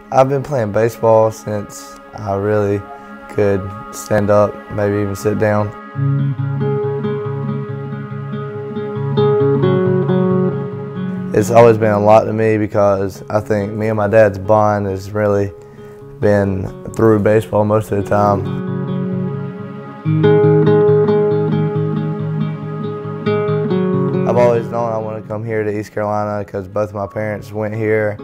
I've been playing baseball since I really could stand up, maybe even sit down. It's always been a lot to me because I think me and my dad's bond has really been through baseball most of the time. I've always known I want to come here to East Carolina because both of my parents went here.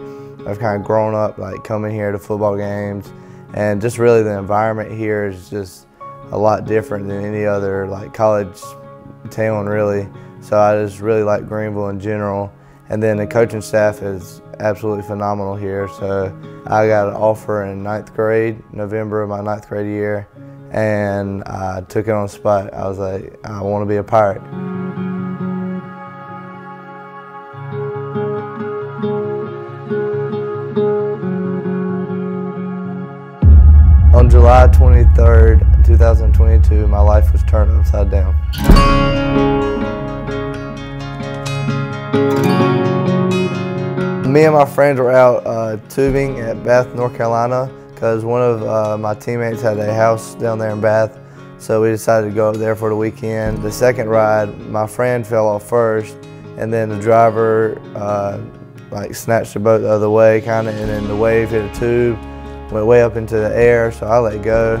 I've kind of grown up like coming here to football games, and just really the environment here is just a lot different than any other like college town really. So I just really like Greenville in general. And then the coaching staff is absolutely phenomenal here. So I got an offer in 9th grade, November of my 9th grade year, and I took it on the spot. I was like, I want to be a Pirate. On July 23rd, 2022, my life was turned upside down. Me and my friends were out tubing at Bath, North Carolina, because one of my teammates had a house down there in Bath, so we decided to go up there for the weekend. The second ride, my friend fell off first, and then the driver like snatched the boat the other way, kind of, and then the wave hit a tube, went way up into the air, so I let go,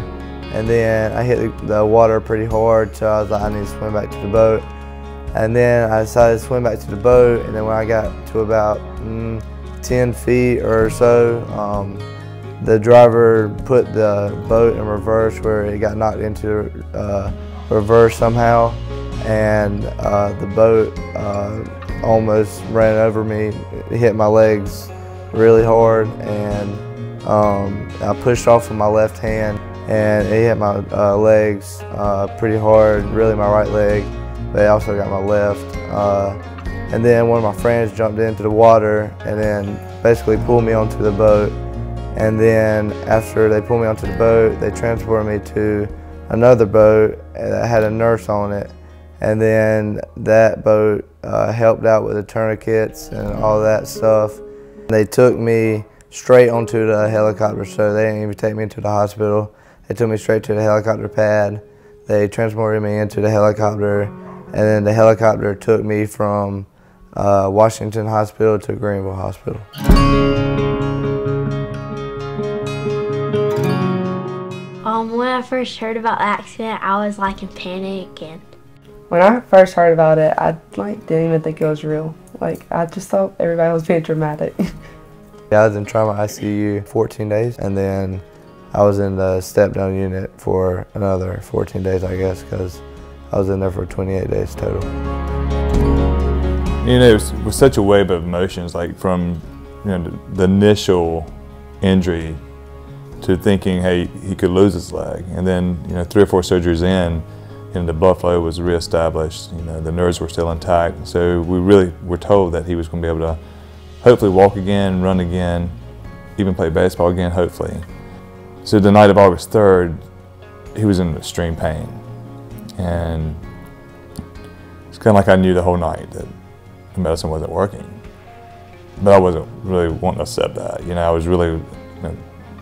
and then I hit the water pretty hard, so I was like, I need to swim back to the boat. And then I decided to swim back to the boat, and then when I got to about 10 feet or so, the driver put the boat in reverse where it got knocked into reverse somehow, and the boat almost ran over me. It hit my legs really hard, and I pushed off with my left hand, and it hit my legs pretty hard, really my right leg. They also got my left. And then one of my friends jumped into the water and then basically pulled me onto the boat. And then after they pulled me onto the boat, they transported me to another boat that had a nurse on it. And then that boat helped out with the tourniquets and all that stuff. They took me straight onto the helicopter, so they didn't even take me into the hospital. They took me straight to the helicopter pad. They transported me into the helicopter, and then the helicopter took me from Washington Hospital to Greenville Hospital. When I first heard about the accident, I was like in panic. And when I first heard about it, I didn't even think it was real. I just thought everybody was being dramatic. I was in trauma ICU 14 days, and then I was in the step-down unit for another 14 days, I guess, because I was in there for 28 days total. You know, it was such a wave of emotions, like from the initial injury to thinking, hey, he could lose his leg, and then 3 or 4 surgeries in, the blood flow was reestablished. The nerves were still intact, so we really were told that he was going to be able to hopefully walk again, run again, even play baseball again, hopefully. So the night of August 3rd, he was in extreme pain. And it's kind of like I knew the whole night that the medicine wasn't working. But I wasn't really wanting to accept that. I was really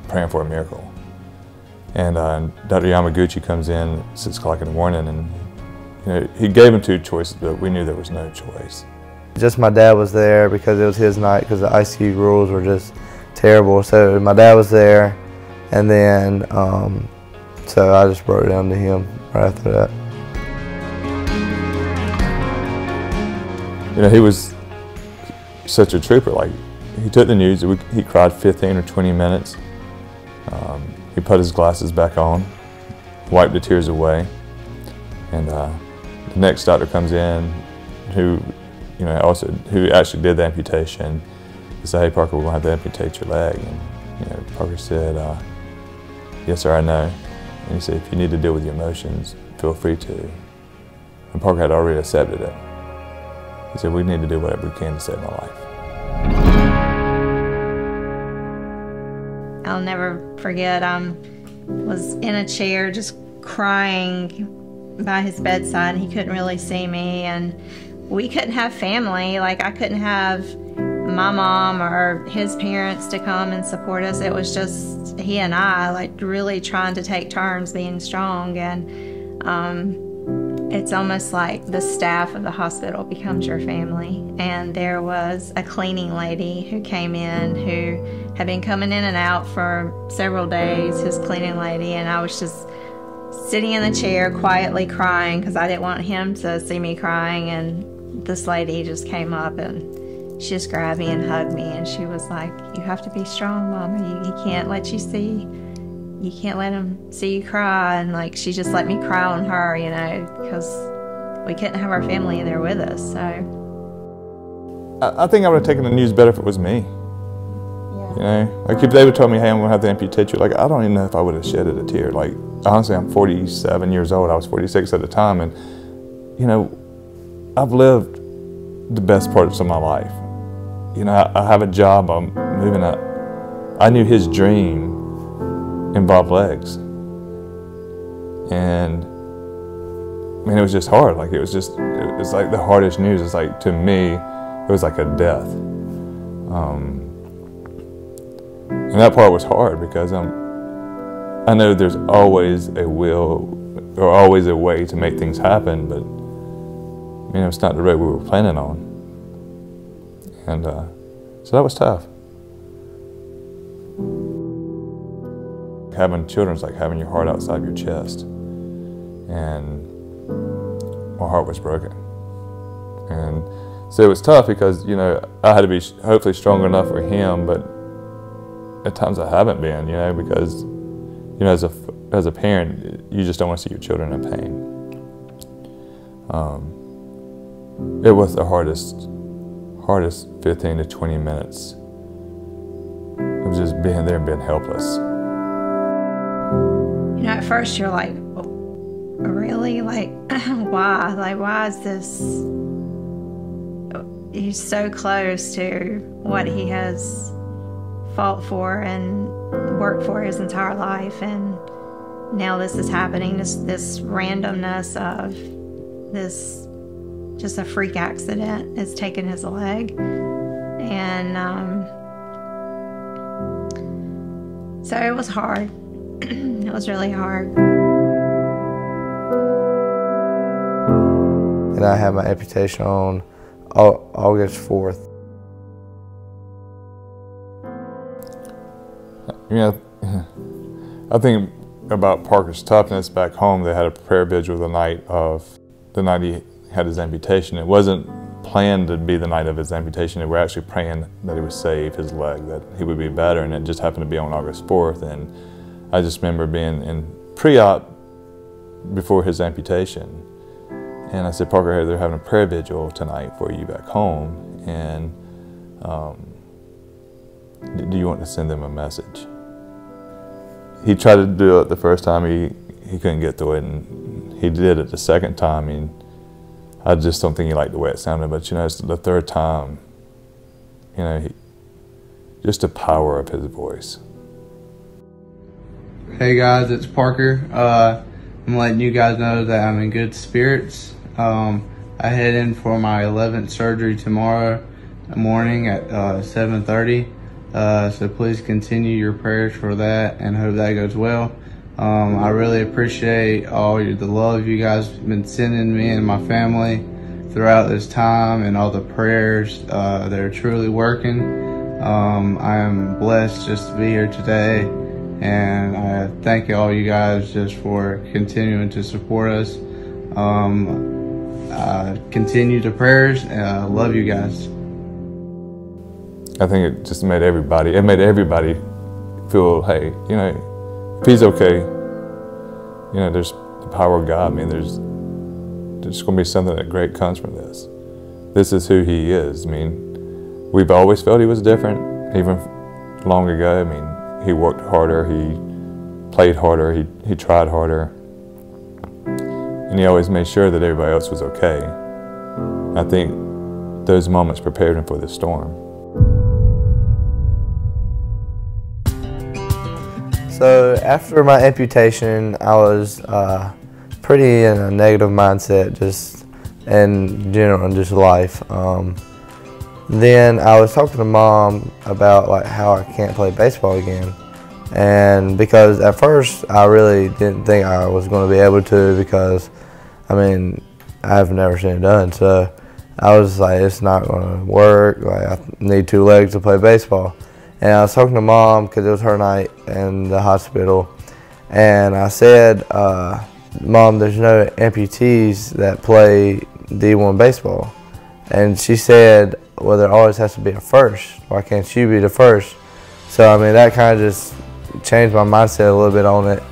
praying for a miracle. And Dr. Yamaguchi comes in at 6 o'clock in the morning, and he gave him 2 choices, but we knew there was no choice. Just my dad was there because it was his night, because the ICU rules were just terrible. So my dad was there, and then so I just broke it down to him right after that. He was such a trooper. He took the news. He cried 15 or 20 minutes. He put his glasses back on, wiped the tears away, and the next doctor comes in, who actually did the amputation. He said, "Hey Parker, we're going to have to amputate your leg." And Parker said, "Yes sir, I know." And he said, "If you need to deal with your emotions, feel free to." And Parker had already accepted it. He said, "We need to do whatever we can to save my life." I'll never forget, I was in a chair just crying by his bedside. He couldn't really see me, and we couldn't have family. I couldn't have my mom or his parents to come and support us. It was just he and I, like, really trying to take turns being strong. And it's almost like the staff of the hospital becomes your family. And there was a cleaning lady who came in who had been coming in and out for several days, his cleaning lady, and I was just sitting in the chair quietly crying because I didn't want him to see me crying. And this lady just came up and she just grabbed me and hugged me, and she was like, "You have to be strong, Mama. He can't let you see. You can't let him see you cry." And like, she just let me cry on her, you know, because we couldn't have our family in there with us. So I think I would have taken the news better if it was me. You know, like if they would tell me, "Hey, I'm gonna have to amputate you," like, I don't even know if I would have shedded a tear. Like, honestly, I'm 47 years old. I was 46 at the time, and you know, I've lived the best parts of my life. You know, I have a job. I'm moving up. I knew his dream involved legs, and I mean, it was just hard. Like, it was like the hardest news. It's like, to me, it was like a death. And that part was hard because I know there's always a will or always a way to make things happen, but you know, it's not the road we were planning on. And so that was tough. Having children is like having your heart outside your chest. And my heart was broken. And so it was tough because, you know, I had to be hopefully strong enough for him, but at times I haven't been, you know, because, you know, as a parent, you just don't want to see your children in pain. It was the hardest 15 to 20 minutes. It was just being there and being helpless. you know, at first you're like, really? Like, why? Like, why is this? He's so close to what he has fought for and worked for his entire life, and now this is happening. This randomness of this, just a freak accident has taken his leg, and so it was hard. It was really hard. And I had my amputation on August 4th. You know, I think about Parker's toughness back home. They had a prayer vigil the night he had his amputation. It wasn't planned to be the night of his amputation. They were actually praying that he would save his leg, that he would be better, and it just happened to be on August 4th. And I just remember being in pre-op before his amputation. And I said, Parker, hey, they're having a prayer vigil tonight for you back home, and do you want to send them a message? He tried to do it the first time, he couldn't get through it, and he did it the second time, and I just don't think he liked the way it sounded, but you know, it's the third time, you know, just the power of his voice. Hey guys, it's Parker. I'm letting you guys know that I'm in good spirits. I head in for my 11th surgery tomorrow morning at 7:30. So please continue your prayers for that and hope that goes well. I really appreciate all the love you guys have been sending me and my family throughout this time, and all the prayers that are truly working. I am blessed just to be here today, and I thank all you guys just for continuing to support us. Continue the prayers, and I love you guys. I think it just made everybody feel, hey, you know, if he's okay, you know, there's the power of God. I mean, there's going to be something that great comes from this. This is who he is. I mean, we've always felt he was different, even long ago. I mean, he worked harder, he played harder, he tried harder, and he always made sure that everybody else was okay. I think those moments prepared him for the storm. So after my amputation, I was pretty in a negative mindset, just in general, in just life. then I was talking to Mom about like how I can't play baseball again. And because at first I really didn't think I was going to be able to, because I mean, I've never seen it done. So I was like, it's not going to work. Like, I need 2 legs to play baseball. And I was talking to Mom because it was her night in the hospital. And I said, Mom, there's no amputees that play D1 baseball. And she said, well, there always has to be a first. Why can't you be the first? So, I mean, that kind of just changed my mindset a little bit on it,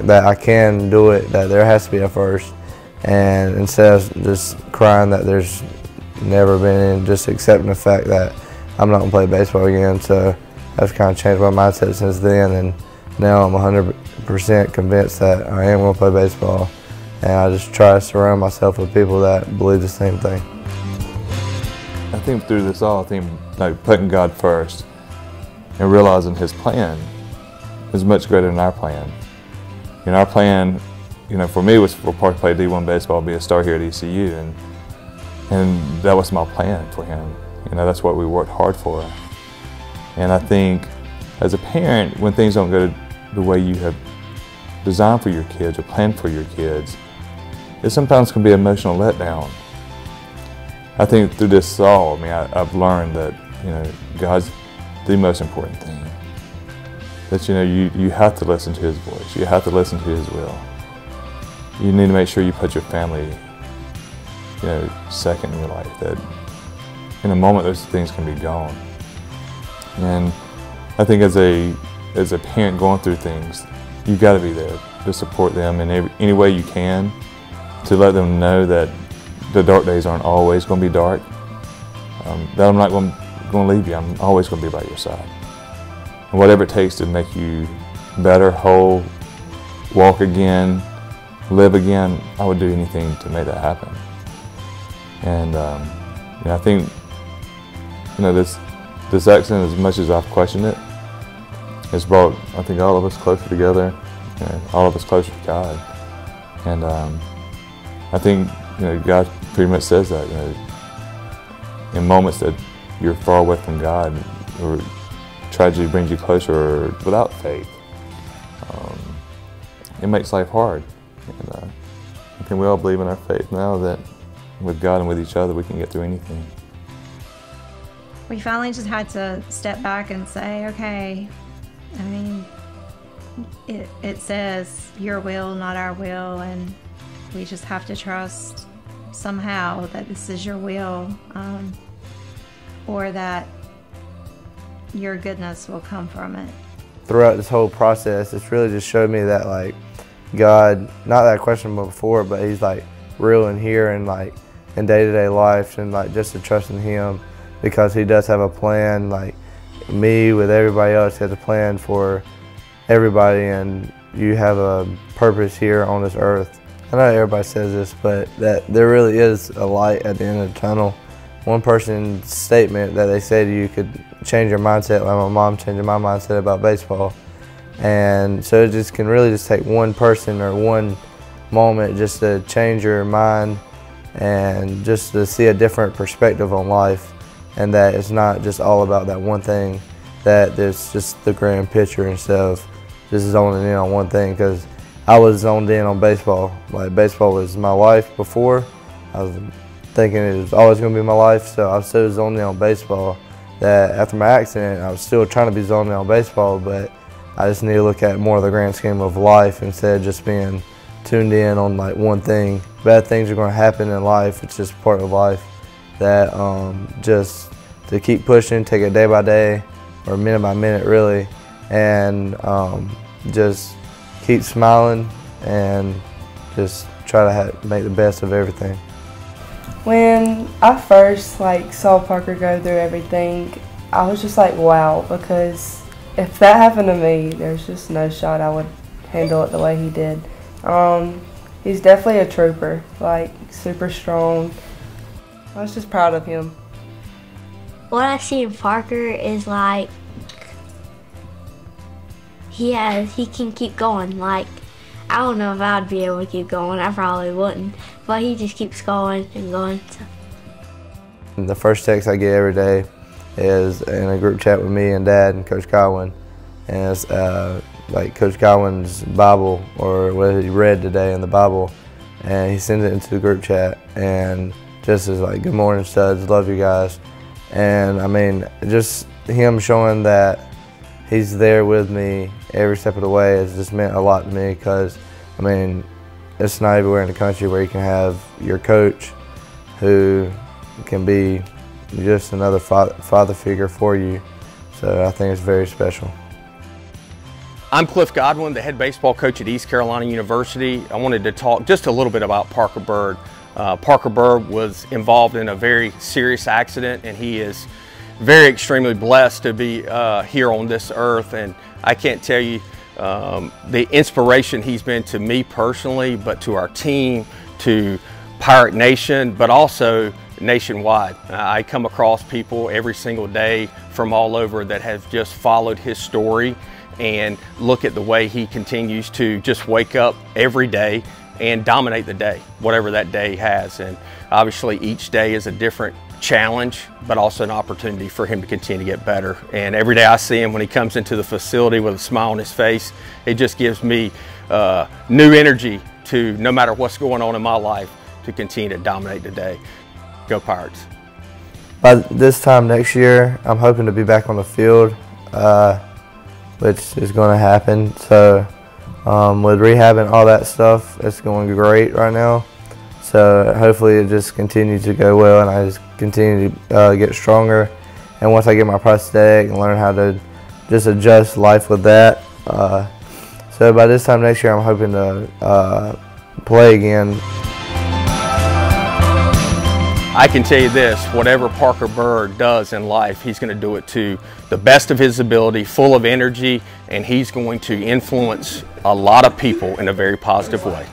that I can do it, that there has to be a first. And instead of just crying that there's never been in, just accepting the fact that I'm not going to play baseball again. So that's kind of changed my mindset since then. And now I'm 100% convinced that I am going to play baseball. And I just try to surround myself with people that believe the same thing. I think through this all, I think like putting God first and realizing His plan is much greater than our plan. And our plan, you know, for me was for Parker to play D1 baseball, be a star here at ECU, and that was my plan for him. You know, that's what we worked hard for. And I think as a parent, when things don't go the way you have designed for your kids or planned for your kids, it sometimes can be an emotional letdown. I think through this all, I mean, I've learned that, you know, God's the most important thing. That, you know, you have to listen to His voice. You have to listen to His will. You need to make sure you put your family, you know, second in your life. That in a moment, those things can be gone. And I think as a parent going through things, you've got to be there to support them in any way you can, to let them know that the dark days aren't always going to be dark, that I'm not going to leave you. I'm always going to be by your side. And whatever it takes to make you better, whole, walk again, live again, I would do anything to make that happen. And you know, I think, you know, this accident, as much as I've questioned it, has brought, I think, all of us closer together, you know, all of us closer to God. And I think, you know, God pretty much says that, you know, in moments that you're far away from God, or tragedy brings you closer, or without faith, it makes life hard. And I think we all believe in our faith now that with God and with each other we can get through anything. We finally just had to step back and say, okay, I mean, it says your will, not our will, and we just have to trust somehow that this is your will, or that your goodness will come from it. Throughout this whole process, it's really just showed me that, like, God, not that I questioned him before, but He's like real in here and like in day-to-day life, and like just to trust in Him, because He does have a plan. Like me, with everybody else, He has a plan for everybody, and you have a purpose here on this earth. I know everybody says this, but that there really is a light at the end of the tunnel. One person's statement that they say to you could change your mindset, like my mom changing my mindset about baseball. And so it just can really just take one person or one moment just to change your mind and just to see a different perspective on life, and that it's not just all about that one thing, that there's just the grand picture instead of just zoning in on one thing. Because I was zoned in on baseball. Like, baseball was my life before. I was thinking it was always going to be my life, so I was so zoned in on baseball that after my accident I was still trying to be zoned in on baseball, but I just need to look at more of the grand scheme of life instead of just being tuned in on like one thing. Bad things are going to happen in life. It's just part of life. That just to keep pushing, take it day by day or minute by minute really, and just keep smiling and just try to make the best of everything. When I first saw Parker go through everything, I was just like, wow, because if that happened to me, there's just no shot I would handle it the way he did. He's definitely a trooper, like super strong. I was just proud of him. What I see in Parker is like he can keep going. Like, I don't know if I'd be able to keep going. I probably wouldn't, but he just keeps going and going. So. And the first text I get every day is in a group chat with me and Dad and Coach Godwin, and it's like Coach Godwin's Bible or what he read today in the Bible, and he sends it into the group chat and just is like, "Good morning, studs, love you guys." And I mean, just him showing that he's there with me every step of the way has just meant a lot to me, because I mean, it's not everywhere in the country where you can have your coach who can be just another father figure for you. So I think it's very special. I'm Cliff Godwin, the head baseball coach at East Carolina University. I wanted to talk just a little bit about Parker Byrd. Parker Byrd was involved in a very serious accident, and he is very extremely blessed to be here on this earth. And I can't tell you the inspiration he's been to me personally, but to our team, to Pirate Nation, but also nationwide. I come across people every single day from all over that have just followed his story and look at the way he continues to just wake up every day and dominate the day, whatever that day has. And obviously each day is a different challenge, but also an opportunity for him to continue to get better. And every day I see him when he comes into the facility with a smile on his face, it just gives me new energy to, no matter what's going on in my life, to continue to dominate the day. Go Pirates. By this time next year, I'm hoping to be back on the field, which is going to happen. So with rehab and all that stuff, it's going great right now. So hopefully it just continues to go well, and I just continue to get stronger. And once I get my prosthetic and learn how to just adjust life with that, so by this time next year, I'm hoping to play again. I can tell you this, whatever Parker Byrd does in life, he's going to do it to the best of his ability, full of energy, and he's going to influence a lot of people in a very positive way.